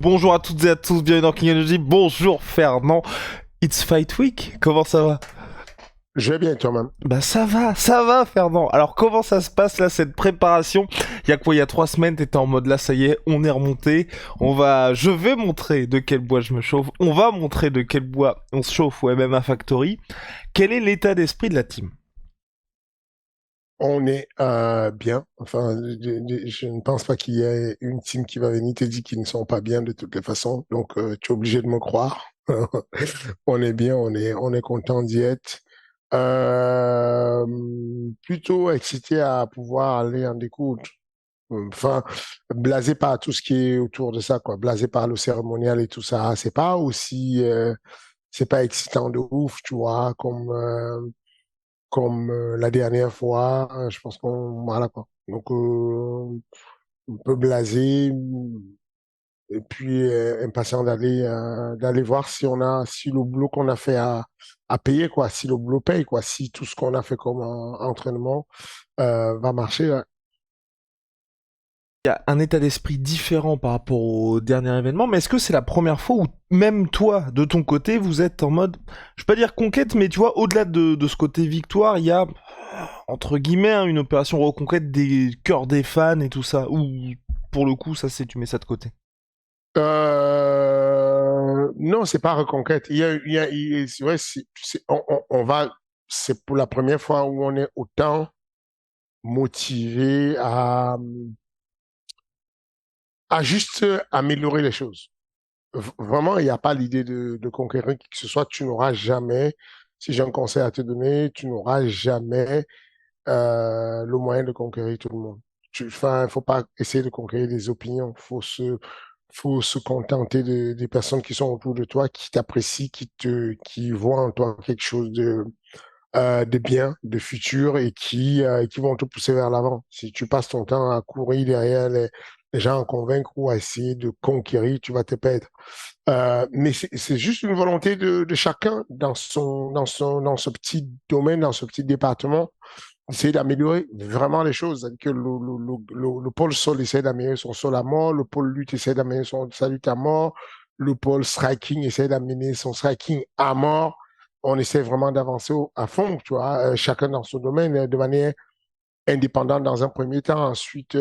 Bonjour à toutes et à tous, bienvenue dans King Energy. Bonjour Fernand. It's Fight Week, comment ça va? Je vais bien toi-même. Bah ça va Fernand. Alors comment ça se passe là cette préparation? Il y a quoi, il y a 3 semaines t'étais en mode là ça y est, on est remonté. Je vais montrer de quel bois je me chauffe. On va montrer de quel bois on se chauffe au MMA Factory. Quel est l'état d'esprit de la team? On est bien. Enfin, je ne pense pas qu'il y ait une team qui va venir te dire qu'ils ne sont pas bien de toutes les façons. Donc, tu es obligé de me croire. On est bien, on est content d'y être. Euh, Plutôt excité à pouvoir aller en découdre. Enfin, blasé par tout ce qui est autour de ça, quoi. Blasé par le cérémonial et tout ça. C'est pas excitant de ouf, tu vois, comme la dernière fois. Je pense qu'on voilà quoi. Donc un peu blasé et puis impatient d'aller voir si le boulot qu'on a fait à payer quoi, si le boulot paye quoi, si tout ce qu'on a fait comme entraînement va marcher. Ouais. Il y a un état d'esprit différent par rapport au dernier événement, mais est-ce que c'est la première fois où même toi, de ton côté, vous êtes en mode, je vais pas dire conquête, mais tu vois, au-delà de ce côté victoire, il y a, entre guillemets, hein, une opération reconquête des cœurs des fans et tout ça, ou pour le coup, ça c'est, tu mets ça de côté. Non, c'est pas reconquête. C'est vrai, on va, c'est pour la première fois où on est autant motivé à juste améliorer les choses. Vraiment, il n'y a pas l'idée de conquérir qui que ce soit. Tu n'auras jamais, si j'ai un conseil à te donner, tu n'auras jamais le moyen de conquérir tout le monde. Enfin, il faut pas essayer de conquérir des opinions. Faut se contenter des personnes qui sont autour de toi, qui t'apprécient, qui voient en toi quelque chose de bien, de futur et qui vont te pousser vers l'avant. Si tu passes ton temps à courir derrière les gens à convaincre ou à essayer de conquérir, tu vas te perdre. Mais c'est juste une volonté de chacun dans ce petit domaine, dans ce petit département, essayer d'améliorer vraiment les choses. C'est-à-dire que le pôle sol essaie d'améliorer son sol à mort, le pôle lutte essaie d'améliorer sa lutte à mort, le pôle striking essaie d'amener son striking à mort. On essaie vraiment d'avancer à fond, tu vois, chacun dans son domaine, de manière indépendante dans un premier temps, ensuite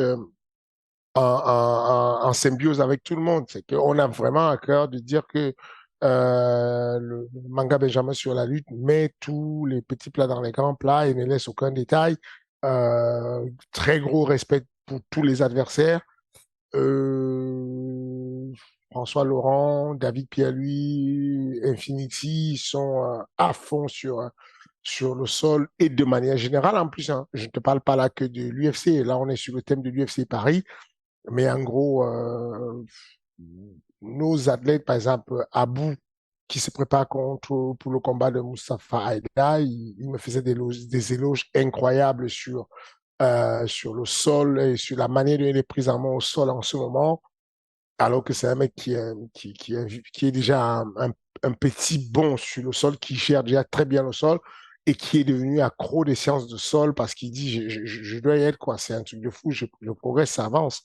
en symbiose avec tout le monde. C'est qu'on a vraiment à cœur de dire que le manga Benjamin sur la lutte met tous les petits plats dans les grands plats et ne laisse aucun détail. Très gros respect pour tous les adversaires. Euh, François Laurent, David Pierre-Louis, Infinity, ils sont à fond sur le sol et de manière générale en plus. Hein. Je ne te parle pas là que de l'UFC. Là, on est sur le thème de l'UFC Paris. Mais en gros, nos athlètes, par exemple, Abou, qui se prépare pour le combat de Mustafa Aida, il me faisait des éloges incroyables sur le sol et sur la manière dont il est pris en main au sol en ce moment, alors que c'est un mec qui est déjà un petit bon sur le sol, qui gère déjà très bien le sol et qui est devenu accro des séances de sol parce qu'il dit, je dois y être, quoi. C'est un truc de fou, je progresse, ça avance.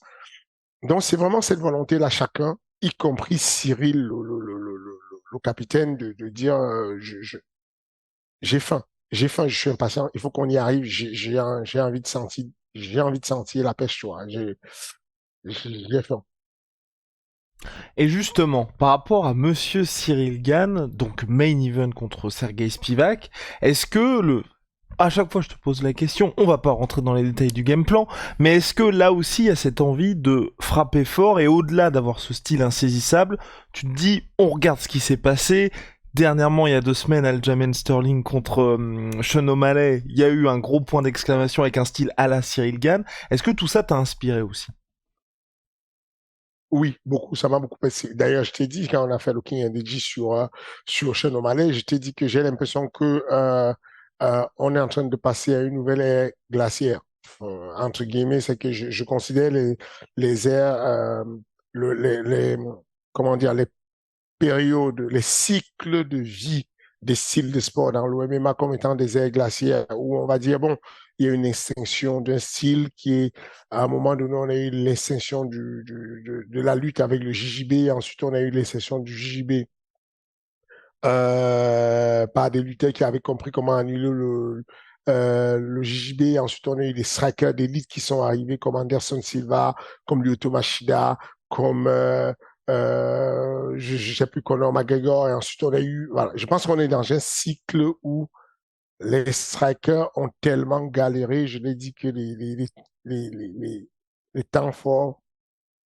Donc, c'est vraiment cette volonté-là, chacun, y compris Cyril, le capitaine, de dire j'ai faim, j'ai faim, je suis impatient, il faut qu'on y arrive, j'ai envie de sentir la pêche, tu vois, j'ai faim. Et justement, par rapport à Monsieur Cyril Gann, donc main event contre Sergei Spivak, est-ce que le à chaque fois je te pose la question, on va pas rentrer dans les détails du game plan, mais est-ce que là aussi il y a cette envie de frapper fort et au-delà d'avoir ce style insaisissable, tu te dis on regarde ce qui s'est passé. Dernièrement, il y a 2 semaines, Aljamain Sterling contre Sean O'Malley, il y a eu un gros point d'exclamation avec un style à la Cyril Gann. Est-ce que tout ça t'a inspiré aussi? Oui, beaucoup, ça m'a beaucoup passé. D'ailleurs, je t'ai dit, quand on a fait le King NDG sur Sean O'Malley, je t'ai dit que j'ai l'impression que on est en train de passer à une nouvelle ère glaciaire. Entre guillemets, c'est que je considère les aires, comment dire, les périodes, les cycles de vie des styles de sport dans le MMA comme étant des aires glaciaires où on va dire, bon, il y a une extinction d'un style qui est, à un moment donné, on a eu l'extinction de la lutte avec le JJB, ensuite on a eu l'extinction du JJB par des lutteurs qui avaient compris comment annuler le JJB. Ensuite, on a eu des strikers d'élite qui sont arrivés comme Anderson Silva, comme Lyoto Machida, comme je ne sais plus Conor McGregor. Et ensuite, on a eu, voilà, je pense qu'on est dans un cycle où les strikers ont tellement galéré, je l'ai dit que les temps forts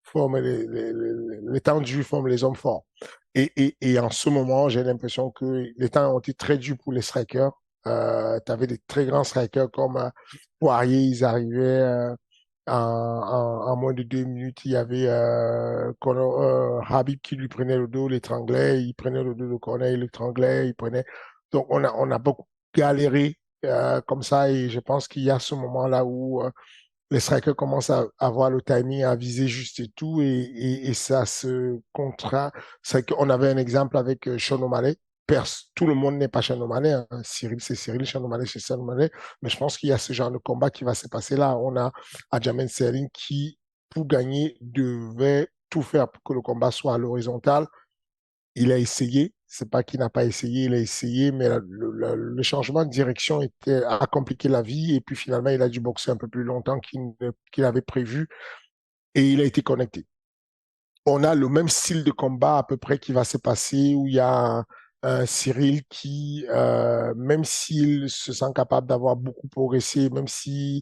forment les temps durs forment les hommes forts. Et en ce moment, j'ai l'impression que les temps ont été très durs pour les strikers. Tu avais des très grands strikers comme Poirier, ils arrivaient en moins de 2 minutes. Il y avait Habib qui lui prenait le dos, l'étranglait, il prenait le dos de Conor, il l'étranglait, il prenait. Donc on a beaucoup galéré comme ça et je pense qu'il y a ce moment-là où les strikers commencent à avoir le timing, à viser juste et tout, et ça se contrat. C'est qu'on avait un exemple avec Sean O'Malley. Tout le monde n'est pas Sean O'Malley, hein. Cyril, c'est Cyril, Sean O'Malley, c'est Sean O'Malley. Mais je pense qu'il y a ce genre de combat qui va se passer là. On a Aljamain Sterling qui, pour gagner, devait tout faire pour que le combat soit à l'horizontale. Il a essayé, c'est pas qu'il n'a pas essayé, il a essayé, mais le changement de direction a compliqué la vie et puis finalement il a dû boxer un peu plus longtemps qu'il avait prévu et il a été connecté. On a le même style de combat à peu près qui va se passer où il y a un Cyril qui, même s'il se sent capable d'avoir beaucoup progressé, même si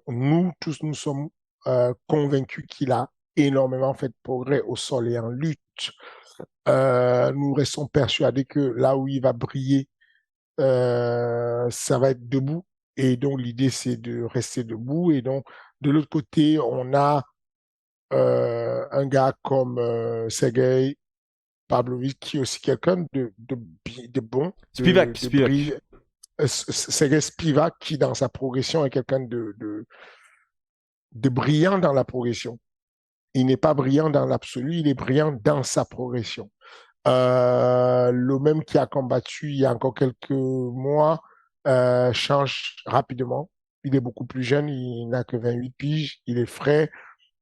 nous tous nous sommes convaincus qu'il a énormément fait de progrès au sol et en lutte, nous restons persuadés que là où il va briller, ça va être debout. Et donc, l'idée, c'est de rester debout. Et donc, de l'autre côté, on a un gars comme Sergei Pavlovich, qui est aussi quelqu'un de bon, Spivak, de Spivak. brille. Sergei Spivak, qui, dans sa progression, est quelqu'un de brillant dans la progression. Il n'est pas brillant dans l'absolu, il est brillant dans sa progression. Le même qui a combattu il y a encore quelques mois change rapidement. Il est beaucoup plus jeune, il n'a que 28 piges, il est frais,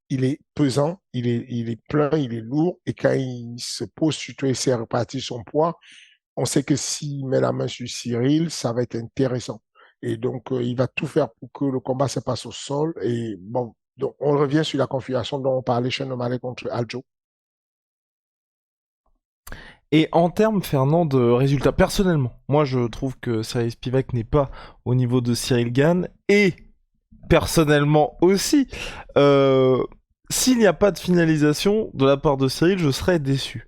il est pesant, il est plein, il est lourd. Et quand il se pose sur toi et s'est reparti son poids, on sait que s'il met la main sur Cyril, ça va être intéressant. Et donc, il va tout faire pour que le combat se passe au sol. Et bon, donc on revient sur la configuration dont on parlait chez O'Malley contre Aljo. Et en termes, Fernand, de résultats, personnellement, moi je trouve que Cyril Spivak n'est pas au niveau de Cyril Gane, et personnellement aussi, euh, s'il n'y a pas de finalisation de la part de Cyril, je serais déçu.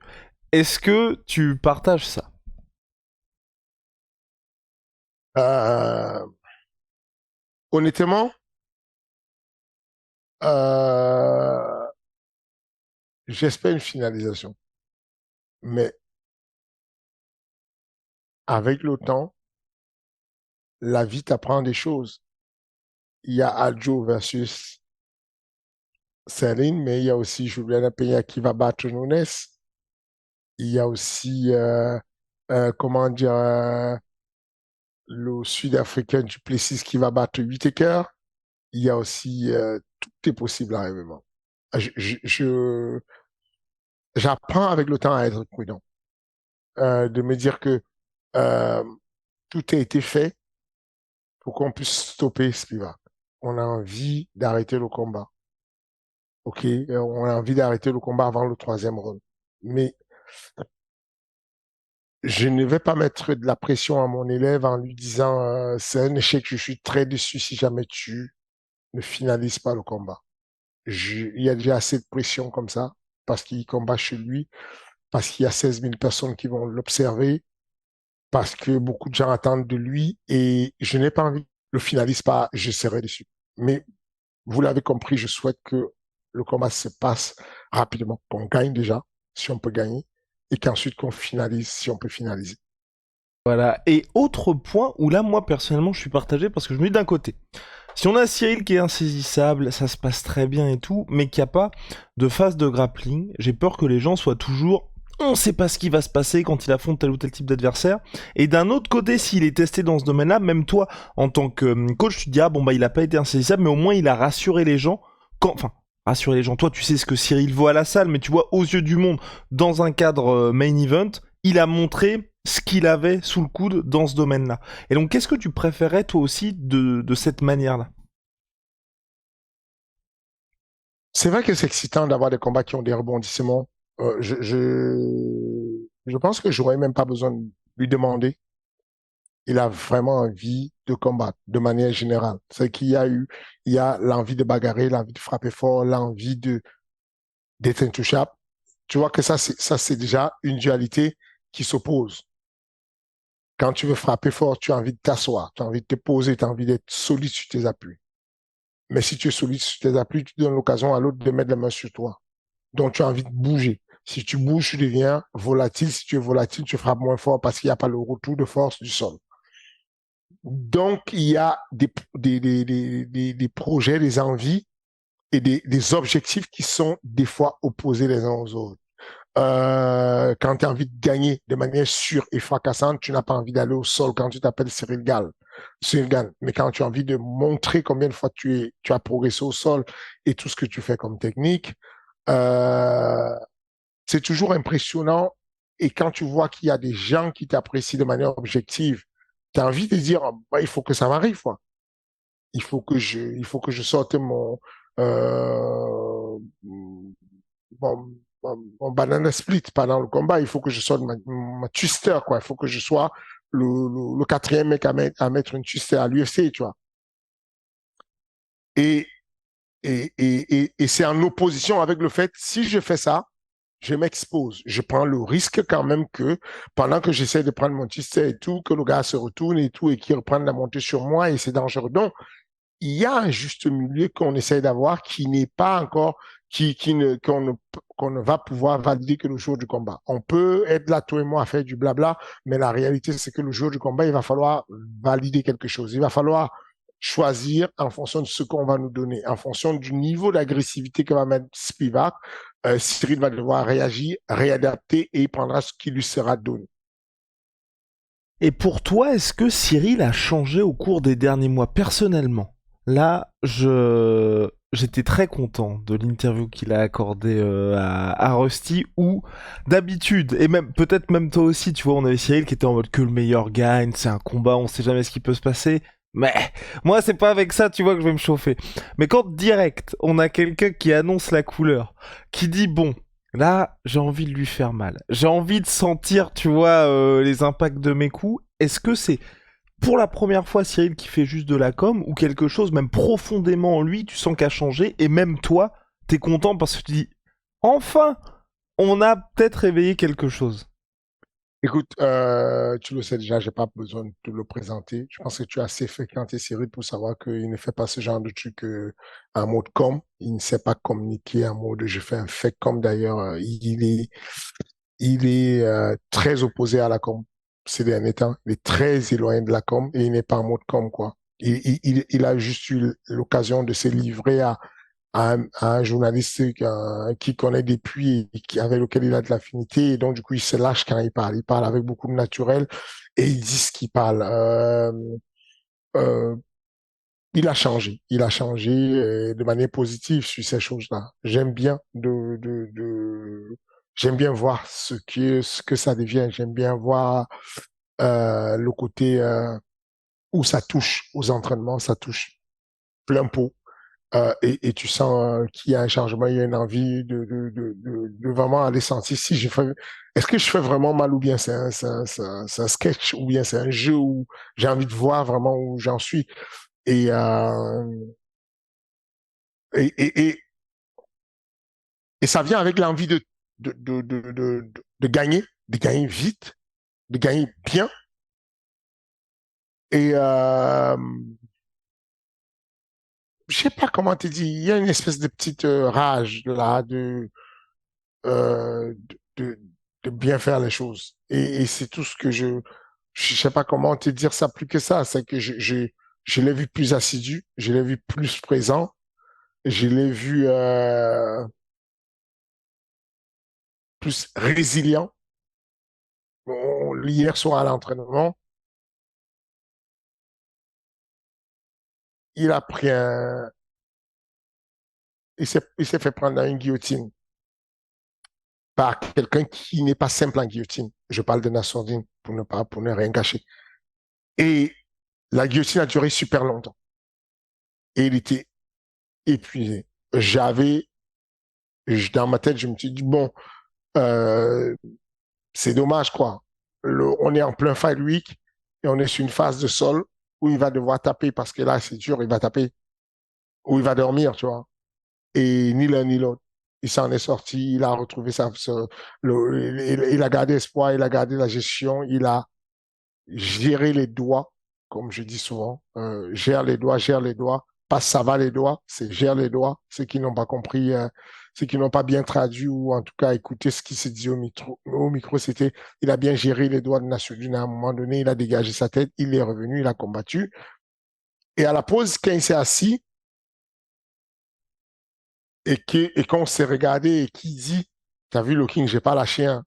Est-ce que tu partages ça? Euh, honnêtement, euh, j'espère une finalisation. Mais avec le temps, la vie t'apprend des choses. Il y a Aljo versus Céline, mais il y a aussi Juliana Peña qui va battre Nunes. Il y a aussi, comment dire, le Sud-Africain du Plessis qui va battre Whittaker. Il y a aussi, tout est possible à règlement. J'apprends avec le temps à être prudent, de me dire que euh, tout a été fait pour qu'on puisse stopper Spivak. On a envie d'arrêter le combat. OK, on a envie d'arrêter le combat avant le troisième round. Mais je ne vais pas mettre de la pression à mon élève en lui disant c'est un échec, je suis très déçu si jamais tu ne finalises pas le combat. Il y a déjà assez de pression comme ça parce qu'il combat chez lui, parce qu'il y a 16 000 personnes qui vont l'observer, parce que beaucoup de gens attendent de lui et je n'ai pas envie. Le finalise pas, je serai déçu. Mais vous l'avez compris, je souhaite que le combat se passe rapidement, qu'on gagne déjà, si on peut gagner, et qu'ensuite qu'on finalise, si on peut finaliser. Voilà. Et autre point où là, moi personnellement, je suis partagé parce que je me dis d'un côté, si on a Cyril qui est insaisissable, ça se passe très bien et tout, mais qu'il n'y a pas de phase de grappling, j'ai peur que les gens soient toujours on sait pas ce qui va se passer quand il affronte tel ou tel type d'adversaire. Et d'un autre côté, s'il est testé dans ce domaine-là, même toi, en tant que coach, tu te dis, ah bon, bah, il a pas été insaisissable, mais au moins, il a rassuré les gens enfin, rassurer les gens. Toi, tu sais ce que Cyril voit à la salle, mais tu vois, aux yeux du monde, dans un cadre main event, il a montré ce qu'il avait sous le coude dans ce domaine-là. Et donc, qu'est-ce que tu préférais, toi aussi, de cette manière-là? C'est vrai que c'est excitant d'avoir des combats qui ont des rebondissements. Je pense que j'aurais même pas besoin de lui demander. Il a vraiment envie de combattre de manière générale. C'est il y a l'envie de bagarrer, l'envie de frapper fort, l'envie d'être intouchable. Tu vois que ça, c'est déjà une dualité qui s'oppose. Quand tu veux frapper fort, tu as envie de t'asseoir, tu as envie de te poser, tu as envie d'être solide sur tes appuis. Mais si tu es solide sur tes appuis, tu donnes l'occasion à l'autre de mettre la main sur toi. Donc, tu as envie de bouger. Si tu bouges, tu deviens volatile. Si tu es volatile, tu frappes moins fort parce qu'il n'y a pas le retour de force du sol. Donc, il y a des projets, des envies et des objectifs qui sont des fois opposés les uns aux autres. Quand tu as envie de gagner de manière sûre et fracassante, tu n'as pas envie d'aller au sol quand tu t'appelles Cyril Gann. Mais quand tu as envie de montrer combien de fois tu as progressé au sol et tout ce que tu fais comme technique, euh, c'est toujours impressionnant. Et quand tu vois qu'il y a des gens qui t'apprécient de manière objective, tu as envie de dire, bah, il faut que ça m'arrive, quoi. Il faut que je sorte mon banana split pendant le combat. Il faut que je sorte ma twister, quoi. Il faut que je sois le quatrième mec à mettre une twister à l'UFC, tu vois. Et, et c'est en opposition avec le fait, si je fais ça, je m'expose. Je prends le risque quand même que pendant que j'essaie de prendre mon twister et tout, que le gars se retourne et tout et qu'il reprenne la montée sur moi et c'est dangereux. Donc, il y a un juste milieu qu'on essaie d'avoir qui n'est pas encore, qu'on ne va pouvoir valider que le jour du combat. On peut être là, toi et moi, à faire du blabla, mais la réalité, c'est que le jour du combat, il va falloir valider quelque chose. Il va falloir choisir en fonction de ce qu'on va nous donner, en fonction du niveau d'agressivité que va mettre Spivak. Cyril va devoir réagir, réadapter et il prendra ce qui lui sera donné. Et pour toi, est-ce que Cyril a changé au cours des derniers mois personnellement? Là, j'étais très content de l'interview qu'il a accordée à Rusty, où d'habitude, et même peut-être même toi aussi, tu vois, on avait Cyril qui était en mode que le meilleur gagne, c'est un combat, on sait jamais ce qui peut se passer. Mais moi, c'est pas avec ça, tu vois, que je vais me chauffer. Mais quand direct, on a quelqu'un qui annonce la couleur, qui dit bon, là, j'ai envie de lui faire mal. J'ai envie de sentir, tu vois, les impacts de mes coups. Est-ce que c'est pour la première fois Cyril qui fait juste de la com ou quelque chose même profondément en lui, tu sens qu'a changé et même toi, t'es content parce que tu dis enfin, on a peut-être réveillé quelque chose. Écoute, tu le sais déjà, j'ai pas besoin de te le présenter. Je pense que tu as assez fréquenté Cyril pour savoir qu'il ne fait pas ce genre de truc en mode com. Il ne sait pas communiquer en mode je fais un fake com. D'ailleurs, il est très opposé à la com ces derniers temps. Il est très éloigné de la com et il n'est pas en mode com, quoi. Il a juste eu l'occasion de se livrer à un journaliste qui connaît depuis et qui, avec lequel il a de l'affinité. Et donc, du coup, il se lâche quand il parle. Il parle avec beaucoup de naturel et il dit ce qu'il parle. Euh, il a changé. Il a changé de manière positive sur ces choses-là. J'aime bien voir ce que ça devient. J'aime bien voir le côté où ça touche aux entraînements, ça touche plein pot. Et tu sens qu'il y a un changement, il y a une envie de vraiment aller sentir si je fais, est-ce que je fais vraiment mal ou bien c'est un sketch ou bien c'est un jeu où j'ai envie de voir vraiment où j'en suis. Et, euh, et, et, et, et ça vient avec l'envie de gagner vite, de gagner bien. Et je sais pas comment te dire, il y a une espèce de petite rage là, euh, de, de bien faire les choses. Et c'est tout ce que je sais pas comment te dire ça plus que ça. C'est que je l'ai vu plus assidu, je l'ai vu plus présent, je l'ai vu plus résilient. Hier soir à l'entraînement, il a pris un, il s'est fait prendre dans une guillotine par quelqu'un qui n'est pas simple en guillotine. Je parle de Nassourdine pour ne rien cacher. Et la guillotine a duré super longtemps. Et il était épuisé. J'avais, dans ma tête, je me suis dit, bon, euh, c'est dommage, quoi. On est en plein fight week et on est sur une phase de sol où il va devoir taper parce que là, c'est dur, il va taper, ou il va dormir, tu vois. Et ni l'un ni l'autre. Il s'en est sorti, il a retrouvé il a gardé espoir, il a gardé la gestion, il a géré les doigts, comme je dis souvent, gère les doigts, pas ça va les doigts, c'est gère les doigts. Ceux qui n'ont pas compris, ceux qui n'ont pas bien traduit ou en tout cas écouté ce qui s'est dit au micro, c'était, il a bien géré les doigts de Nassoudine à un moment donné, il a dégagé sa tête, il est revenu, il a combattu. Et à la pause, quand il s'est assis et qu'on s'est regardé et qui dit, t'as vu le King, j'ai pas lâché un,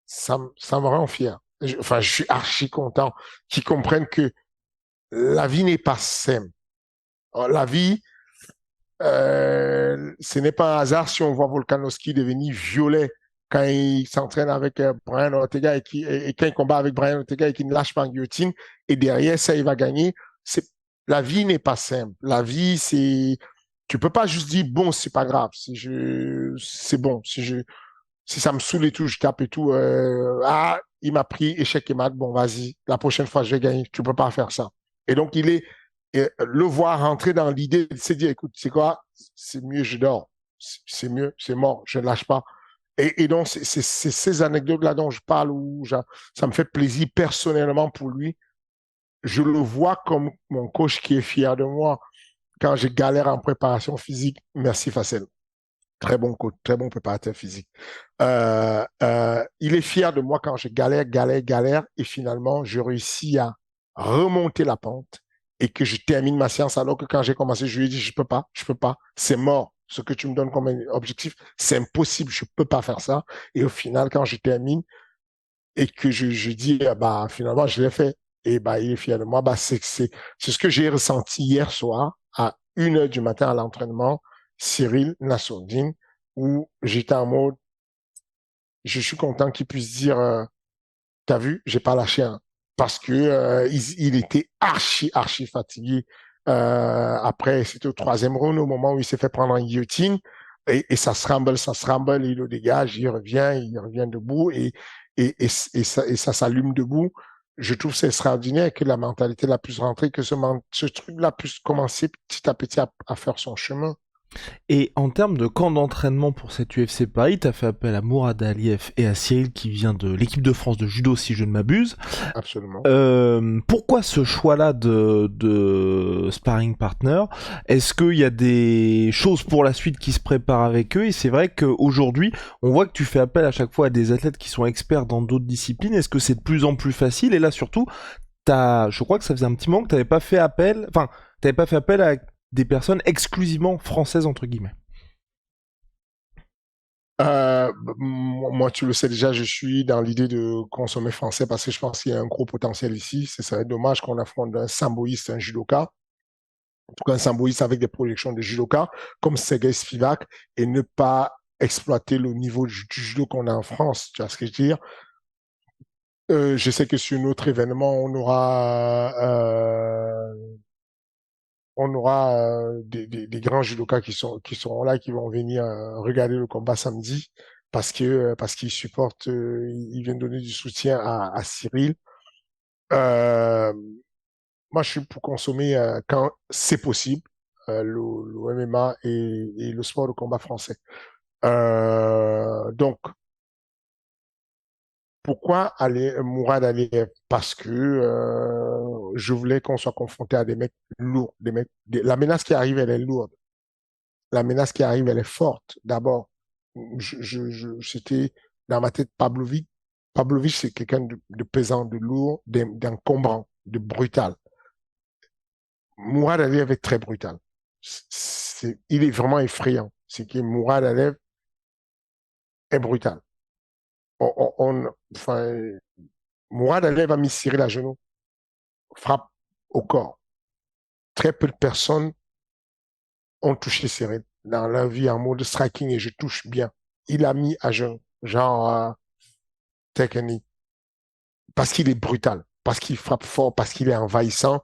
ça me rend fier. Enfin, je suis archi content qu'ils comprennent que la vie n'est pas simple. La vie, ce n'est pas un hasard si on voit Volkanovski devenir violet quand il s'entraîne avec Brian Ortega et quand il combat avec Brian Ortega et qu'il ne lâche pas en guillotine et derrière ça, il va gagner. C'est, la vie n'est pas simple. La vie, c'est, tu peux pas juste dire, bon, c'est pas grave. C'est bon. Si ça me saoule et tout, je tape et tout. Il m'a pris échec et mat. Bon, vas-y. La prochaine fois, je vais gagner. Tu peux pas faire ça. Et donc, le voir rentrer dans l'idée de se dire, écoute, c'est quoi? C'est mieux, je dors. C'est mieux, c'est mort. Je ne lâche pas. Et donc, c'est ces anecdotes-là dont je parle où ça me fait plaisir personnellement pour lui. Je le vois comme mon coach qui est fier de moi quand je galère en préparation physique. Merci, Facel. Très bon coach, très bon préparateur physique. Il est fier de moi quand je galère, et finalement, je réussis à remonter la pente et que je termine ma séance, alors que quand j'ai commencé, je lui ai dit, je peux pas, c'est mort. Ce que tu me donnes comme objectif, c'est impossible, je peux pas faire ça. Et au final, quand je termine et que je dis, bah, finalement, je l'ai fait, et bah, il est fier de moi, bah, c'est ce que j'ai ressenti hier soir à 1 heure du matin à l'entraînement, Cyril Nassourdine, où j'étais en mode, je suis content qu'il puisse dire, t'as vu, j'ai pas lâché un. Parce que il était archi fatigué. Après, c'était au troisième round, au moment où il s'est fait prendre en guillotine. Et ça se ramble, il le dégage, il revient debout et ça s'allume debout. Je trouve c'est extraordinaire que la mentalité la plus rentrée, que ce truc-là puisse commencer petit à petit à faire son chemin. Et en termes de camp d'entraînement pour cette UFC Paris, t'as fait appel à Mourad Aliev et à Cyril qui vient de l'équipe de France de judo si je ne m'abuse. Absolument. Pourquoi ce choix-là de sparring partner? Est-ce qu'il y a des choses pour la suite qui se préparent avec eux? Et c'est vrai qu'aujourd'hui, on voit que tu fais appel à chaque fois à des athlètes qui sont experts dans d'autres disciplines. Est-ce que c'est de plus en plus facile? Et là surtout, je crois que ça faisait un petit moment que t'avais pas fait appel, enfin, t'avais pas fait appel à des personnes exclusivement françaises entre guillemets. Moi, tu le sais déjà, je suis dans l'idée de consommer français parce que je pense qu'il y a un gros potentiel ici. Ce serait dommage qu'on affronte un samboïste, un judoka, en tout cas un samboïste avec des projections de judoka, comme Sergei Spivak, et ne pas exploiter le niveau du judo qu'on a en France. Tu vois ce que je veux dire? Je sais que sur notre événement, on aura des grands judokas qui seront là, qui vont venir regarder le combat samedi parce qu'ils supportent, ils viennent donner du soutien à Cyril. Euh, Moi, je suis pour consommer quand c'est possible le MMA et le sport de combat français. Donc, pourquoi aller Mourad Aliyev? Parce que je voulais qu'on soit confronté à des mecs lourds, la menace qui arrive, elle est lourde. La menace qui arrive, elle est forte. D'abord, c'était dans ma tête Pavlovic. Pavlovic, c'est quelqu'un de pesant, de lourd, d'encombrant, de brutal. Mourad Aliyev est très brutal. Il est vraiment effrayant. C'est que Mourad Aliyev est brutal. enfin, Mourad Ali va mis Cyril à genoux, frappe au corps. Très peu de personnes ont touché Cyril dans leur vie en mode striking et je touche bien. Il a mis à genoux, genre technique, parce qu'il est brutal, parce qu'il frappe fort, parce qu'il est envahissant.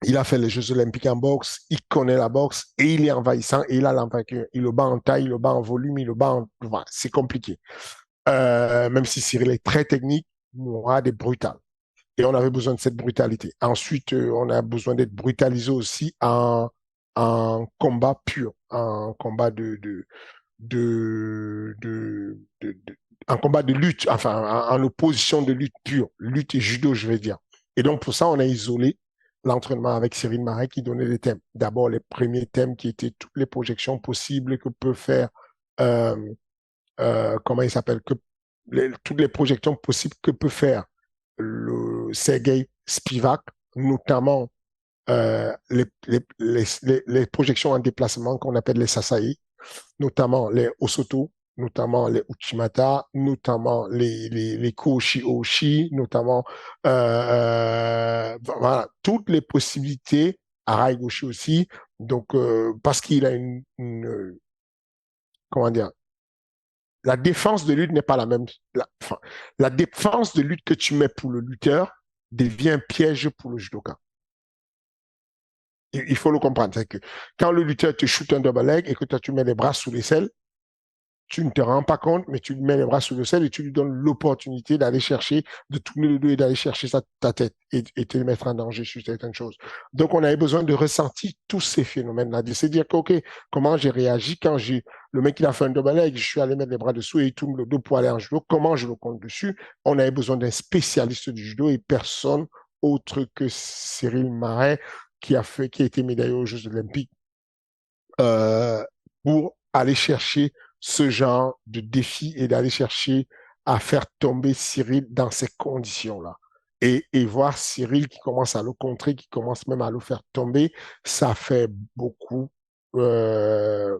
Il a fait les Jeux Olympiques en boxe, il connaît la boxe et il est envahissant et il a l'envainqueur. Il le bat en taille, il le bat en volume, il le bat en... Voilà, c'est compliqué. Même si Cyril est très technique, Mourad est brutal. Et on avait besoin de cette brutalité. Ensuite, on a besoin d'être brutalisé aussi en combat pur, en combat en combat de lutte, enfin, en opposition de lutte pure, lutte et judo, je vais dire. Et donc, pour ça, on a isolé l'entraînement avec Cyril Marais qui donnait des thèmes. D'abord, les premiers thèmes qui étaient toutes les projections possibles que peut faire, euh, comment il s'appelle, toutes les projections possibles que peut faire le Sergei Spivak, notamment les projections en déplacement qu'on appelle les Sasai, notamment les Osoto, notamment les Uchimata, notamment les Koshi-Oshi, notamment voilà, toutes les possibilités, Araigoshi aussi, donc parce qu'il a comment dire, la défense de lutte n'est pas la même. Enfin, la défense de lutte que tu mets pour le lutteur devient un piège pour le judoka. Il faut le comprendre. C'est que quand le lutteur te shoot un double leg et que toi tu mets les bras sous les selles, tu ne te rends pas compte, mais tu lui mets les bras sous le sel et tu lui donnes l'opportunité d'aller chercher, de tourner le dos et d'aller chercher ta tête et te mettre en danger sur certaines choses. Donc, on avait besoin de ressentir tous ces phénomènes-là, de se dire que, OK, comment j'ai réagi quand le mec, il a fait un double leg, je suis allé mettre les bras dessous et il tourne le dos pour aller en judo, comment je le compte dessus? On avait besoin d'un spécialiste du judo et personne autre que Cyril Marais qui a été médaillé aux Jeux Olympiques euh, pour aller chercher ce genre de défi et d'aller chercher à faire tomber Cyril dans ces conditions-là. Et voir Cyril qui commence à le contrer, qui commence même à le faire tomber, ça fait beaucoup. euh,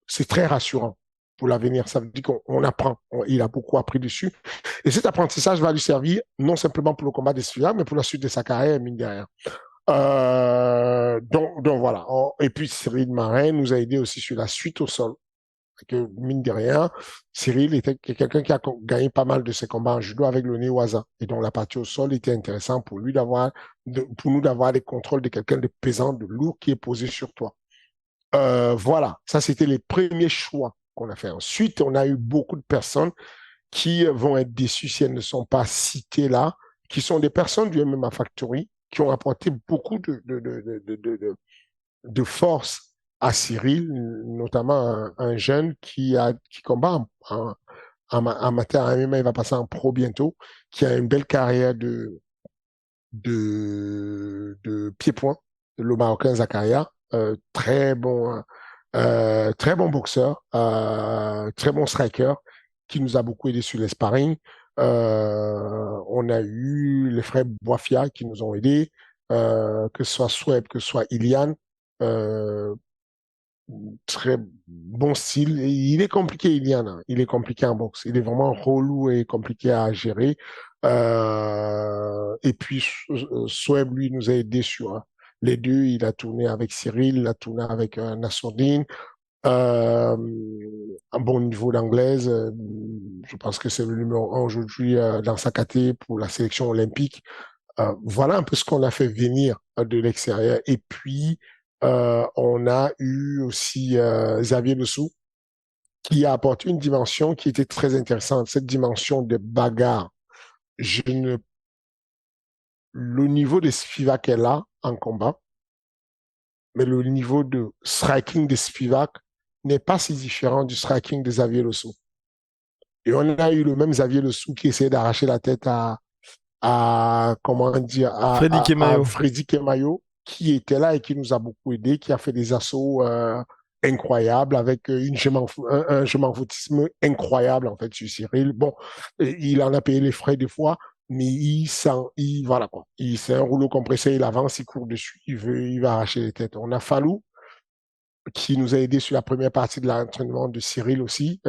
c'est très rassurant pour l'avenir. Ça veut dire qu'on apprend. Il a beaucoup appris dessus. Et cet apprentissage va lui servir non simplement pour le combat des suivants, mais pour la suite de sa carrière, mine de rien. Donc voilà. Et puis Cyril Marin nous a aidé aussi sur la suite au sol. Que, mine de rien, Cyril était quelqu'un qui a gagné pas mal de ses combats en judo avec le Newaza. Et donc la partie au sol était intéressant pour lui pour nous d'avoir des contrôles de quelqu'un de pesant, de lourd qui est posé sur toi. Voilà, ça c'était les premiers choix qu'on a fait. Ensuite, on a eu beaucoup de personnes qui vont être déçues si elles ne sont pas citées là, qui sont des personnes du MMA Factory, qui ont apporté beaucoup de force à Cyril, notamment un jeune qui combat en amateur en MMA, il va passer en pro bientôt, qui a une belle carrière de pied-point, le Marocain Zakaria, très bon boxeur, très bon striker, qui nous a beaucoup aidé sur les sparring. On a eu les frères Boifia qui nous ont aidés, que ce soit Sweb, que ce soit Ilian. Euh, Très bon style. Et il est compliqué, Ilian, hein. Il est compliqué en boxe. Il est vraiment relou et compliqué à gérer. Et puis, Sweb, lui, nous a aidés sur les deux. Il a tourné avec Cyril, il a tourné avec Nassourdine. Euh, un bon niveau d'anglaise. Je pense que c'est le numéro un aujourd'hui dans sa caté pour la sélection olympique. Voilà un peu ce qu'on a fait venir de l'extérieur. Et puis, on a eu aussi Xavier Dessous qui a apporté une dimension qui était très intéressante, cette dimension de bagarre. Je ne... Le niveau de Spivak est là en combat, mais le niveau de striking de Spivak n'est pas si différent du striking de Xavier Dessous. Et on a eu le même Xavier Dessous qui essayait d'arracher la tête comment dire, Freddy à Kemayo. Freddy Kemayo, qui était là et qui nous a beaucoup aidé, qui a fait des assauts incroyables avec un je m'en foutisme incroyable en fait sur Cyril. Bon, il en a payé les frais des fois, mais voilà quoi. C'est un rouleau compressé, il avance, il court dessus, il va arracher les têtes. On a Fallou qui nous a aidé sur la première partie de l'entraînement de Cyril aussi.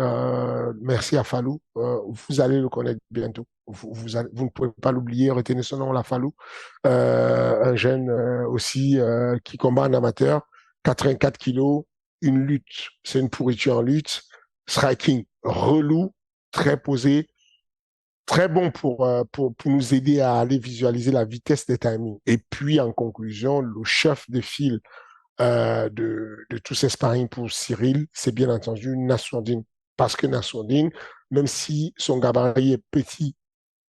Merci à Fallou. Vous allez le connaître bientôt. Vous ne pouvez pas l'oublier. Retenez son nom, la Fallou. Un jeune aussi qui combat en amateur. 84 kilos, une lutte. C'est une pourriture en lutte. Striking relou, très posé, très bon pour nous aider à aller visualiser la vitesse des timings. Et puis, en conclusion, le chef de file de tous ces sparring pour Cyril, c'est bien entendu Nassourdine. Parce que Nassourdine, même si son gabarit est petit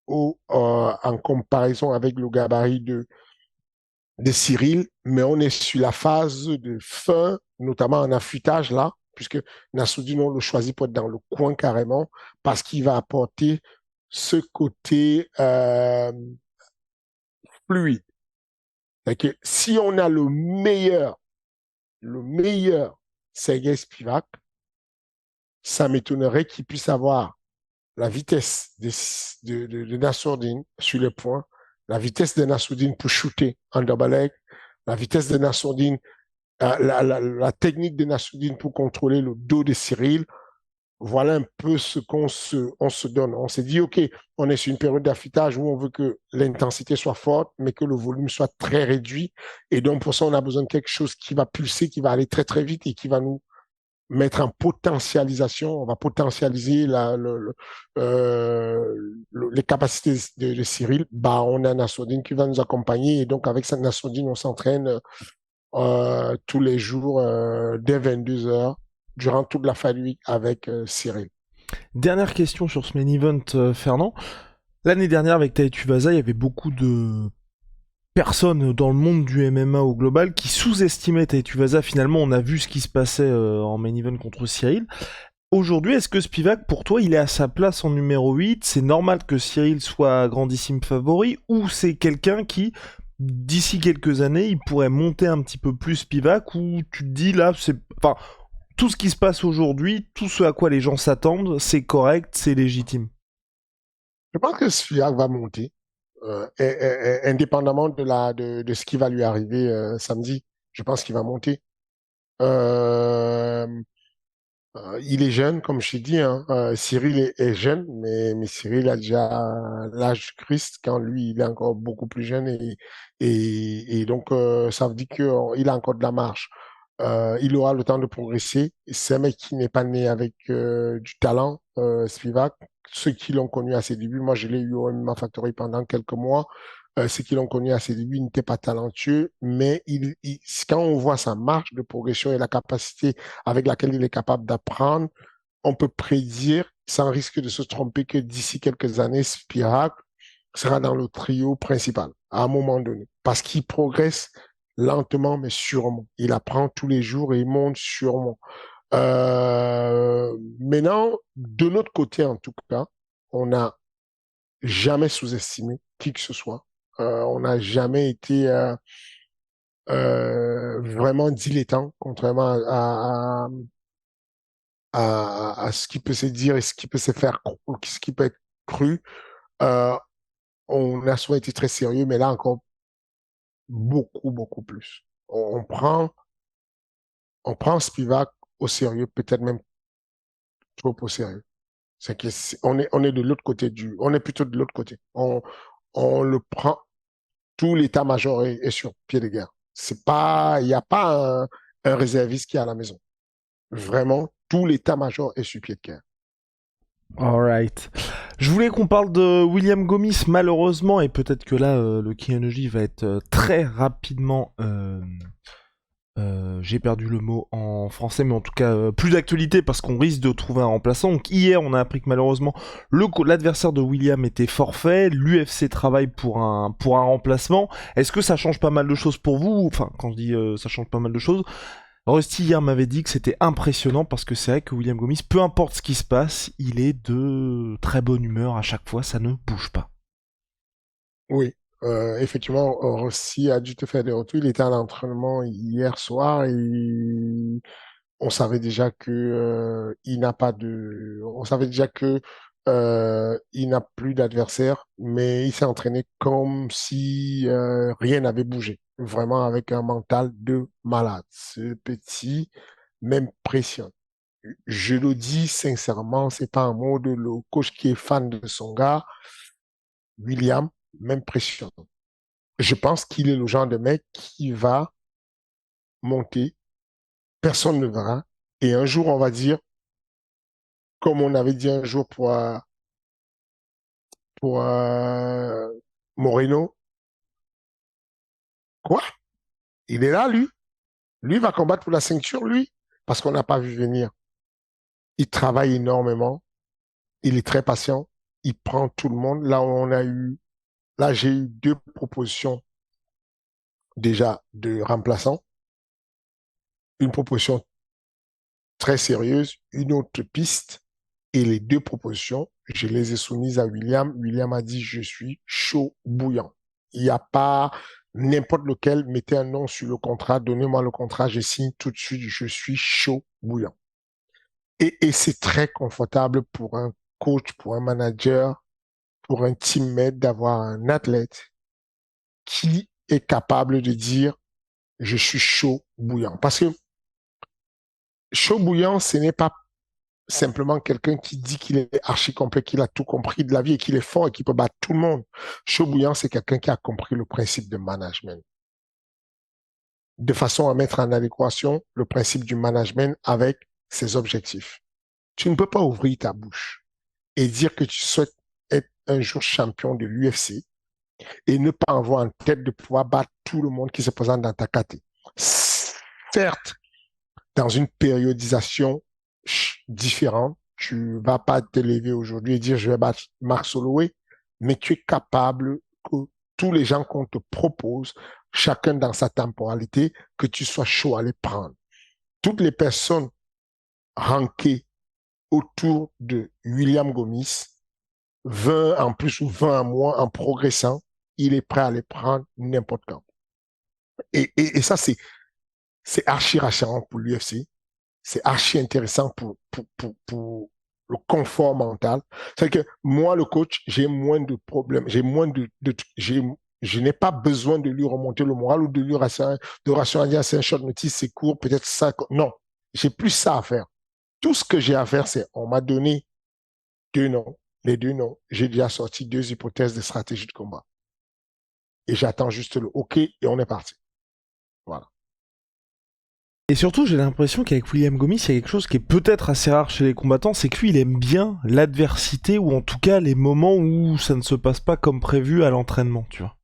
en comparaison avec le gabarit de Cyril, mais on est sur la phase de fin, notamment en affûtage là, puisque Nassourdine, on le choisit pour être dans le coin carrément, parce qu'il va apporter ce côté fluide. Que si on a le meilleur Sergei Spivak, ça m'étonnerait qu'il puisse avoir la vitesse de Nassourdine sur les points, la vitesse de Nassourdine pour shooter en double leg, la vitesse de Nassourdine, la technique de Nassourdine pour contrôler le dos de Cyril. Voilà un peu ce on se donne. On s'est dit, OK, on est sur une période d'affûtage où on veut que l'intensité soit forte, mais que le volume soit très réduit. Et donc, pour ça, on a besoin de quelque chose qui va pulser, qui va aller très, très vite et qui va nous mettre en potentialisation. On va potentialiser les capacités de Cyril. Bah, on a Nassourdine qui va nous accompagner. Et donc, avec cette Nassourdine, on s'entraîne tous les jours dès 22 heures durant toute la Fight Week avec Cyril. Dernière question sur ce main event, Fernand. L'année dernière, avec Tai Tuivasa, il y avait beaucoup de personnes dans le monde du MMA au global qui sous-estimaient Tai Tuivasa. Finalement, on a vu ce qui se passait en main event contre Cyril. Aujourd'hui, est-ce que Spivak, pour toi, il est à sa place en numéro 8? C'est normal que Cyril soit grandissime favori, ou c'est quelqu'un qui, d'ici quelques années, il pourrait monter un petit peu plus Spivak, ou tu te dis là, c'est... Enfin, tout ce qui se passe aujourd'hui, tout ce à quoi les gens s'attendent, c'est correct, c'est légitime. Je pense que Spivak va monter, indépendamment de ce qui va lui arriver samedi. Je pense qu'il va monter. Euh, il est jeune, comme je t'ai dit, hein. Cyril est jeune, mais Cyril a déjà l'âge du Christ quand lui, il est encore beaucoup plus jeune et donc ça veut dire qu'il a encore de la marge. Il aura le temps de progresser. C'est un mec qui n'est pas né avec du talent, Spivak. Ceux qui l'ont connu à ses débuts, moi je l'ai eu au MMA Factory pendant quelques mois. Ceux qui l'ont connu à ses débuts, il n'était pas talentueux, mais quand on voit sa marge de progression et la capacité avec laquelle il est capable d'apprendre, on peut prédire, sans risque de se tromper, que d'ici quelques années, Spivak sera dans le trio principal à un moment donné, parce qu'il progresse lentement mais sûrement. Il apprend tous les jours et il monte sûrement. Maintenant, de notre côté en tout cas, on n'a jamais sous-estimé qui que ce soit. On n'a jamais été vraiment dilettant, contrairement à ce qui peut se dire et ce qui peut se faire, ce qui peut être cru. Euh, on a souvent été très sérieux, mais là encore beaucoup, beaucoup plus. On prend Spivak au sérieux, peut-être même trop au sérieux. On est de l'autre côté on est plutôt de l'autre côté. On le prend, tout l'état-major est sur pied de guerre. Il n'y a pas un réserviste qui est à la maison. Vraiment, tout l'état-major est sur pied de guerre. Alright. Je voulais qu'on parle de William Gomis, malheureusement, et peut-être que là, le King va être très rapidement... j'ai perdu le mot en français, mais en tout cas, plus d'actualité parce qu'on risque de trouver un remplaçant. Donc hier, on a appris que malheureusement, l'adversaire de William était forfait. L'UFC travaille pour un remplacement. Est-ce que ça change pas mal de choses pour vous? Enfin, quand je dis ça change pas mal de choses, Rusty hier m'avait dit que c'était impressionnant parce que c'est vrai que William Gomis, peu importe ce qui se passe, il est de très bonne humeur à chaque fois, ça ne bouge pas. Oui, effectivement, Rossi a dû te faire des retours. Il était à l'entraînement hier soir et on savait déjà que il n'a pas de, on savait déjà que il n'a plus d'adversaire, mais il s'est entraîné comme si rien n'avait bougé, vraiment avec un mental de malade. Ce petit m'impressionne. Je le dis sincèrement, c'est pas un mot de le coach qui est fan de son gars. William m'impressionne. Je pense qu'il est le genre de mec qui va monter, personne ne verra. Et un jour, on va dire, comme on avait dit un jour pour Moreno, quoi? Il est là, lui. Lui va combattre pour la ceinture, lui, parce qu'on n'a pas vu venir. Il travaille énormément. Il est très patient. Il prend tout le monde. Là, j'ai eu deux propositions déjà de remplaçants. Une proposition très sérieuse, une autre piste. Et les deux propositions, je les ai soumises à William. William a dit, je suis chaud bouillant. Il n'y a pas n'importe lequel, mettez un nom sur le contrat, donnez-moi le contrat, je signe tout de suite, je suis chaud bouillant. Et c'est très confortable pour un coach, pour un manager, pour un teammate d'avoir un athlète qui est capable de dire, je suis chaud bouillant. Parce que chaud bouillant, ce n'est pas simplement quelqu'un qui dit qu'il est archi complet, qu'il a tout compris de la vie et qu'il est fort et qu'il peut battre tout le monde. Chaud bouillant, c'est quelqu'un qui a compris le principe de management. De façon à mettre en adéquation le principe du management avec ses objectifs. Tu ne peux pas ouvrir ta bouche et dire que tu souhaites être un jour champion de l'UFC et ne pas avoir en tête de pouvoir battre tout le monde qui se présente dans ta catégorie. Certes, dans une périodisation différente, tu vas pas te lever aujourd'hui et dire je vais battre Marc Holloway, mais tu es capable que tous les gens qu'on te propose, chacun dans sa temporalité, que tu sois chaud à les prendre. Toutes les personnes rankées autour de William Gomis, 20 en plus ou 20 en moins, en progressant, il est prêt à les prendre n'importe quand. Et ça, c'est archi rassurant pour l'UFC. C'est archi intéressant pour le confort mental. C'est que moi, le coach, j'ai moins de problèmes, j'ai moins je n'ai pas besoin de lui remonter le moral ou de lui rassurer, c'est un short notice, c'est court, peut-être ça. Non, j'ai plus ça à faire. Tout ce que j'ai à faire, c'est, on m'a donné deux noms, les deux noms. J'ai déjà sorti deux hypothèses de stratégie de combat. Et j'attends juste le OK et on est parti. Voilà. Et surtout, j'ai l'impression qu'avec William Gomis, il y a quelque chose qui est peut-être assez rare chez les combattants, c'est que lui, il aime bien l'adversité, ou en tout cas les moments où ça ne se passe pas comme prévu à l'entraînement, tu vois.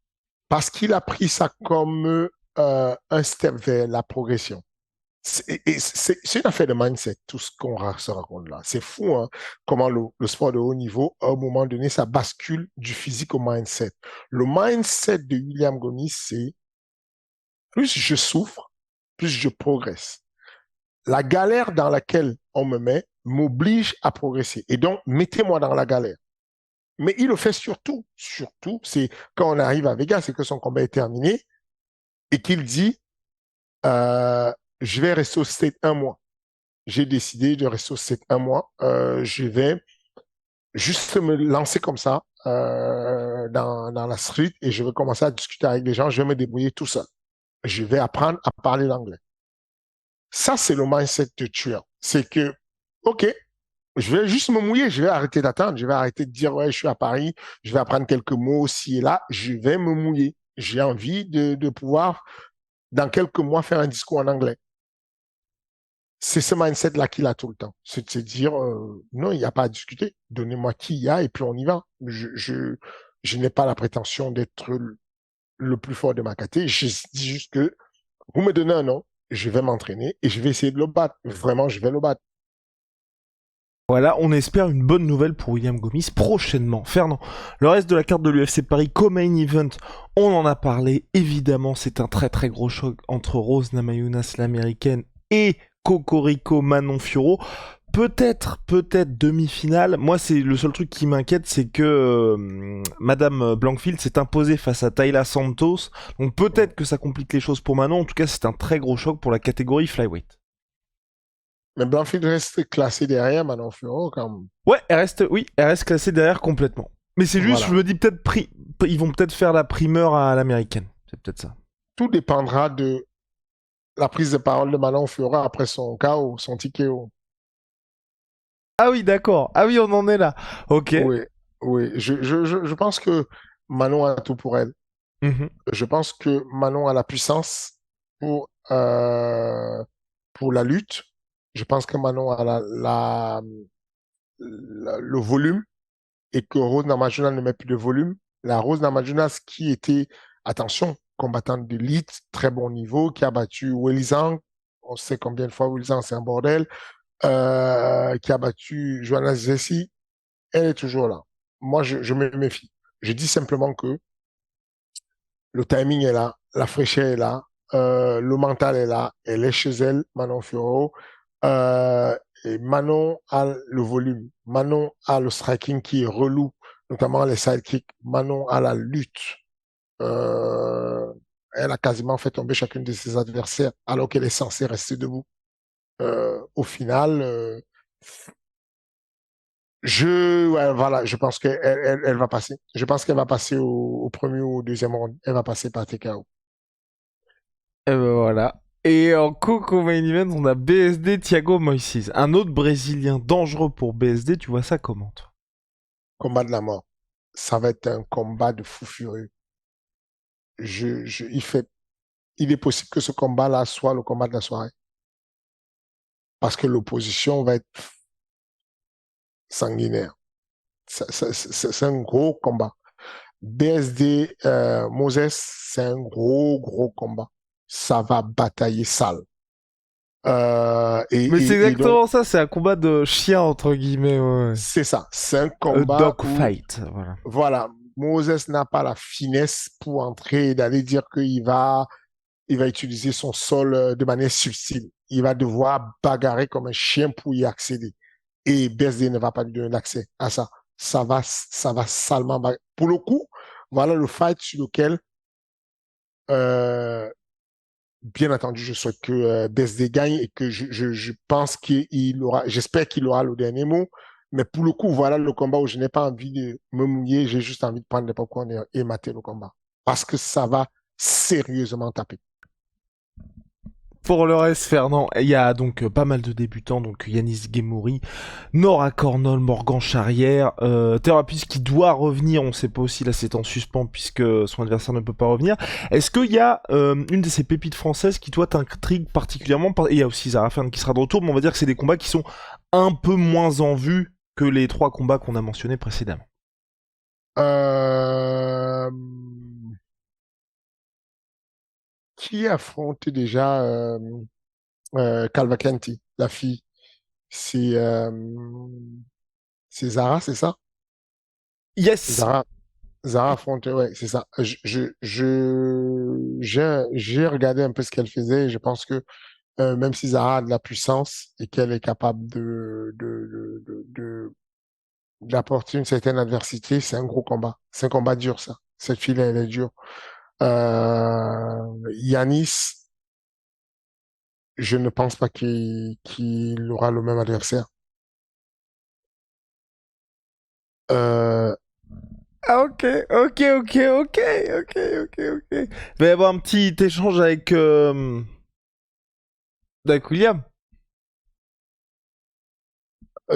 Parce qu'il a pris ça comme un step vers la progression. C'est une affaire de mindset, tout ce qu'on se raconte là. C'est fou, hein, comment le sport de haut niveau, à un moment donné, ça bascule du physique au mindset. Le mindset de William Gomis, c'est plus je souffre, plus je progresse. La galère dans laquelle on me met m'oblige à progresser. Et donc, mettez-moi dans la galère. Mais il le fait surtout, c'est quand on arrive à Vegas, c'est que son combat est terminé et qu'il dit, je vais rester au stade un mois. J'ai décidé de rester au stade un mois. Je vais juste me lancer comme ça dans la street et je vais commencer à discuter avec les gens. Je vais me débrouiller tout seul. Je vais apprendre à parler l'anglais. Ça, c'est le mindset de tueur. C'est que, OK, je vais juste me mouiller, je vais arrêter d'attendre, je vais arrêter de dire, ouais, je suis à Paris, je vais apprendre quelques mots ci et là, je vais me mouiller. J'ai envie de pouvoir, dans quelques mois, faire un discours en anglais. C'est ce mindset-là qu'il a tout le temps. C'est de se dire, non, il n'y a pas à discuter. Donnez-moi qui il y a et puis on y va. Je n'ai pas la prétention d'être le plus fort de ma catégorie. Je dis juste que vous me donnez un nom, je vais m'entraîner et je vais essayer de le battre. Vraiment, je vais le battre. Voilà, on espère une bonne nouvelle pour William Gomis prochainement. Fernand, le reste de la carte de l'UFC Paris co-main event, on en a parlé. Évidemment, c'est un très très gros choc entre Rose Namajunas, l'américaine, et Cocorico Manon Fiorot. Peut-être demi-finale. Moi, c'est le seul truc qui m'inquiète, c'est que Madame Blankfield s'est imposée face à Tayla Santos. Donc peut-être que ça complique les choses pour Manon. En tout cas, c'est un très gros choc pour la catégorie flyweight. Mais Blanfield reste classé derrière Manon Fiorot quand même. Ouais, elle reste classée derrière complètement. Mais c'est juste, Voilà. je me dis peut-être ils vont peut-être faire la primeur à l'américaine. C'est peut-être ça. Tout dépendra de la prise de parole de Manon Fiorot après son KO, son TKO. Ah oui, d'accord. Ah oui, on en est là. Ok. Oui, oui. Je pense que Manon a tout pour elle. Mhm. Je pense que Manon a la puissance pour, euh, pour la lutte. Je pense que Manon a le volume et que Rose Namajunas ne met plus de volume. La Rose Namajunas qui était, attention, combattante d'élite, très bon niveau, qui a battu Weili. On sait combien de fois Weili c'est un bordel. Qui a battu Joanna Zessi, elle est toujours là. Moi, je me méfie. Je dis simplement que le timing est là, la fraîcheur est là, le mental est là, elle est chez elle, Manon Fiorot. Et Manon a le volume, Manon a le striking qui est relou, notamment les sidekicks. Manon a la lutte. Euh, Elle a quasiment fait tomber chacune de ses adversaires alors qu'elle est censée rester debout. Au final, ouais, voilà, je pense qu'elle va passer. Je pense qu'elle va passer au premier ou au deuxième round. Elle va passer par TKO. Et ben voilà. Et en co main event, on a BSD Thiago Moises. Un autre Brésilien dangereux pour BSD, tu vois ça comment, toi? Combat de la mort. Ça va être un combat de fou furieux. Il est possible que ce combat-là soit le combat de la soirée. Parce que l'opposition va être sanguinaire. C'est un gros combat. BSD Moses, c'est un gros combat. Ça va batailler sale. Mais c'est Et donc, exactement ça, c'est un combat de chien, entre guillemets, ouais. c'est ça. C'est un combat où, Dogfight, voilà. voilà, Moses n'a pas la finesse pour entrer et d'aller dire il va utiliser son sol de manière subtile. Il va devoir bagarrer comme un chien pour y accéder. Et BSD ne va pas lui donner l'accès à ça. Ça va salement bagarrer. Pour le coup, voilà le fight sur lequel, euh, bien entendu, je souhaite que BSD gagne et que je pense qu'il aura, j'espère qu'il aura le dernier mot. Mais pour le coup, voilà le combat où je n'ai pas envie de me mouiller, j'ai juste envie de prendre des popcorn et mater le combat. Parce que ça va sérieusement taper. Pour le reste, Fernand, il y a donc pas mal de débutants, donc Yanis Gemouri, Nora Cornol, Morgan Charrière, Thérapeute qui doit revenir, on sait pas aussi, là c'est en suspens puisque son adversaire ne peut pas revenir. Est-ce qu'il y a une de ces pépites françaises qui toi t'intrigue particulièrement et il y a aussi Zara Fern qui sera de retour, mais on va dire que c'est des combats qui sont un peu moins en vue que les trois combats qu'on a mentionnés précédemment. Euh, qui affronte déjà Calvacanti, la fille? C'est c'est Zara, c'est ça? Yes. Zara, Zara affronte, ouais, c'est ça. J'ai regardé un peu ce qu'elle faisait et je pense que même si Zara a de la puissance et qu'elle est capable d'apporter une certaine adversité, c'est un gros combat. C'est un combat dur, ça. Cette fille-là, elle est dure. Yanis, je ne pense pas qu'il aura le même adversaire. Euh, Ah, ok, ok, ok, ok, ok, ok, ok. Il va y avoir un petit échange avec William.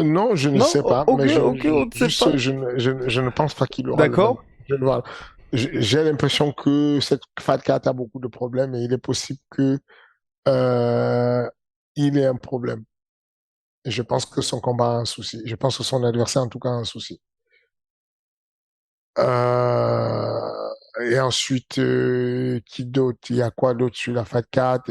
non, je ne Non? sais pas, Ok, mais ok, on ne sait pas. je ne pense pas qu'il aura le même. D'accord. Voilà. J'ai l'impression que cette Fat Cat a beaucoup de problèmes et il est possible que euh, il ait un problème. Et je pense que son combat a un souci. Je pense que son adversaire, en tout cas, a un souci. Et ensuite, qui d'autre? Il y a quoi d'autre sur la Fat Cat?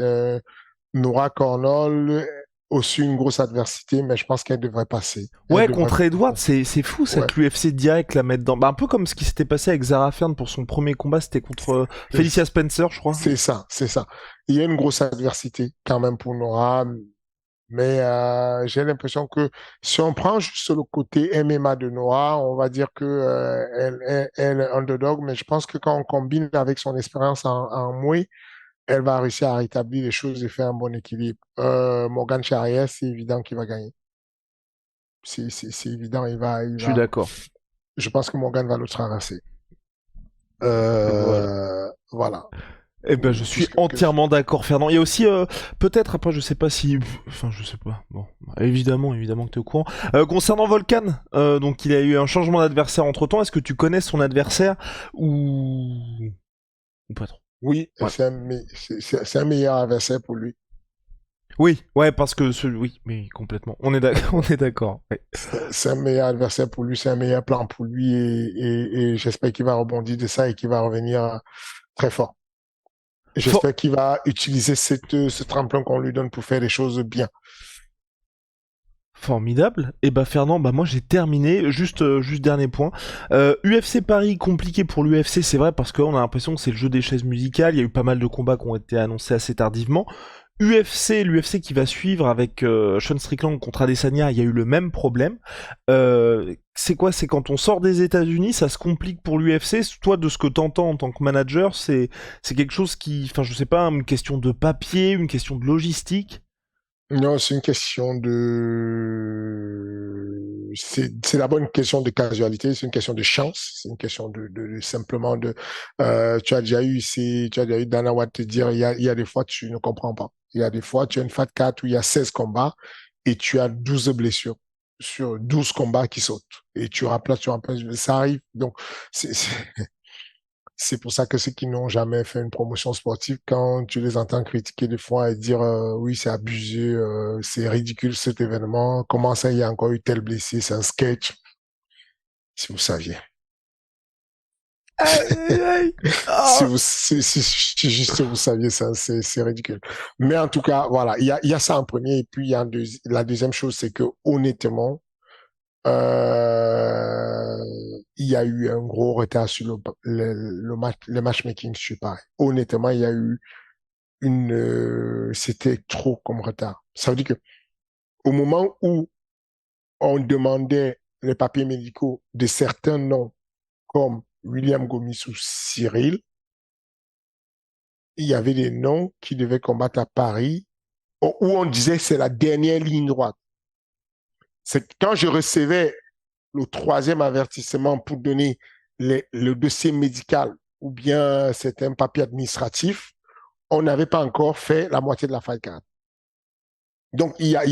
Nora Cornol, aussi une grosse adversité, mais je pense qu'elle devrait passer. Elle Ouais, devrait contre Edward, passer. c'est fou Ouais, cette l'UFC direct la mettre dans. Bah, un peu comme ce qui s'était passé avec Zara Fern pour son premier combat, c'était contre Felicia c'est Spencer, je crois. c'est ça, c'est ça. Il y a une grosse adversité quand même pour Nora, mais j'ai l'impression que si on prend juste le côté MMA de Nora, on va dire que elle est underdog, mais je pense que quand on combine avec son expérience en Muay, elle va réussir à rétablir les choses et faire un bon équilibre. Morgan Charrière, c'est évident qu'il va gagner. C'est évident, Je suis d'accord. je pense que Morgan va le traverser. Voilà. Voilà. Eh ben, je suis puisque entièrement d'accord, Fernand. Il y a aussi, peut-être, après, je sais pas si, enfin, je sais pas. Bon, évidemment que tu es au courant. Concernant Volcan, donc il a eu un changement d'adversaire entre temps. Est-ce que tu connais son adversaire ou pas trop? oui, Ouais. c'est un meilleur adversaire pour lui. Oui, ouais, parce que oui, mais complètement. On est d'accord, on est d'accord. Ouais. C'est un meilleur adversaire pour lui, c'est un meilleur plan pour lui et j'espère qu'il va rebondir de ça et qu'il va revenir très fort. For- J'espère qu'il va utiliser ce tremplin qu'on lui donne pour faire des choses bien. Formidable. Et bah Fernand, bah moi j'ai terminé. Juste dernier point. UFC Paris compliqué pour l'UFC, c'est vrai parce qu'on a l'impression que c'est le jeu des chaises musicales. Il y a eu pas mal de combats qui ont été annoncés assez tardivement. L'UFC qui va suivre avec Sean Strickland contre Adesanya, il y a eu le même problème. C'est quoi? C'est quand on sort des États-Unis, ça se complique pour l'UFC. Toi, de ce que t'entends en tant que manager, c'est quelque chose qui, enfin, je sais pas, une question de papier, une question de logistique. Non, c'est une question de... C'est d'abord une question de casualité, c'est une question de chance, c'est une question simplement de... tu as déjà eu ici, tu as déjà eu Dana White te dire, il y a des fois tu ne comprends pas. Il y a des fois, tu as une Fat 4 où il y a 16 combats et tu as 12 blessures sur 12 combats qui sautent. Et tu remplaces, ça arrive. Donc, c'est c'est pour ça que ceux qui n'ont jamais fait une promotion sportive, quand tu les entends critiquer des fois et dire oui, c'est abusé, c'est ridicule cet événement, comment ça, il y a encore eu tel blessé, c'est un sketch, si vous saviez. Aïe, aïe, aïe. Ah. Si juste vous saviez ça, c'est ridicule. Mais en tout cas, voilà, il y a ça en premier. Et puis, il y a la deuxième chose, c'est que honnêtement, euh, il y a eu un gros retard sur le matchmaking sur Paris. Honnêtement, il y a eu c'était trop comme retard. Ça veut dire que au moment où on demandait les papiers médicaux de certains noms comme William Gomis ou Cyril, il y avait des noms qui devaient combattre à Paris où on disait c'est la dernière ligne droite. C'est quand je recevais le troisième avertissement pour donner le dossier médical ou bien c'est un papier administratif, on n'avait pas encore fait la moitié de la fight card. Donc, il y a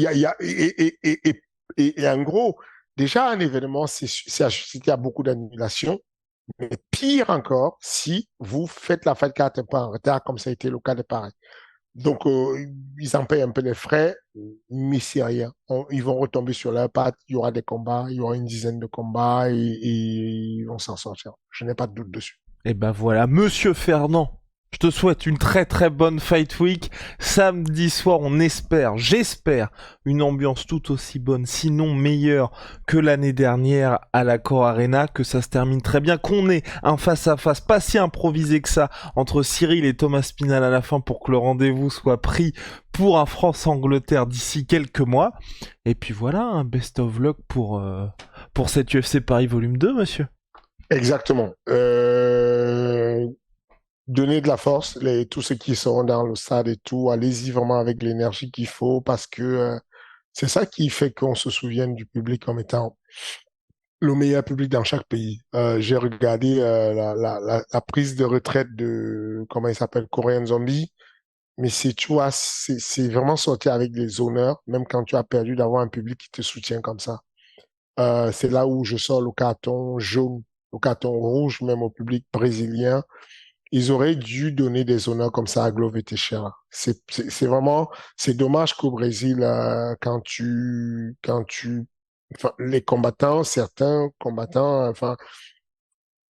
et en gros, déjà, un événement, c'est associé à beaucoup d'annulations. Mais pire encore, si vous faites la fête 4 un peu en retard, comme ça a été le cas de Paris. Donc, ils en payent un peu les frais, mais c'est rien. Ils vont retomber sur leur patte, il y aura des combats, il y aura une dizaine de combats et ils vont s'en sortir. Je n'ai pas de doute dessus. Et ben voilà, Monsieur Fernand, je te souhaite une très très bonne Fight Week. Samedi soir, on espère, j'espère, une ambiance tout aussi bonne, sinon meilleure que l'année dernière à la Core Arena, que ça se termine très bien, qu'on ait un face-à-face pas si improvisé que ça entre Cyril et Thomas Spinal à la fin pour que le rendez-vous soit pris pour un France-Angleterre d'ici quelques mois. Et puis voilà, un best of luck pour cette UFC Paris Volume 2, monsieur. Exactement. Donner de la force, tous ceux qui seront dans le stade et tout, allez-y vraiment avec l'énergie qu'il faut parce que c'est ça qui fait qu'on se souvienne du public comme étant le meilleur public dans chaque pays. J'ai regardé la prise de retraite de, comment il s'appelle, Korean Zombie, mais tu vois, c'est vraiment sorti avec des honneurs, même quand tu as perdu d'avoir un public qui te soutient comme ça. C'est là où je sors le carton jaune, le carton rouge même au public brésilien. Ils auraient dû donner des honneurs comme ça à Glover Teixeira. C'est vraiment, c'est dommage qu'au Brésil, enfin, les combattants, certains combattants, enfin,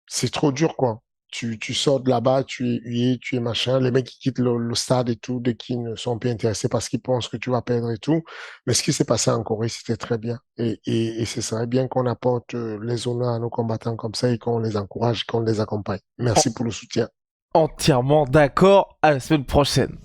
c'est trop dur, quoi. Tu sors de là-bas, tu es hué, tu es machin. Les mecs qui quittent le stade et tout, dès qu'ils ne sont plus intéressés parce qu'ils pensent que tu vas perdre et tout. Mais ce qui s'est passé en Corée, c'était très bien. Et ce serait bien qu'on apporte les honneurs à nos combattants comme ça et qu'on les encourage, qu'on les accompagne. Merci pour le soutien. Entièrement d'accord. À la semaine prochaine.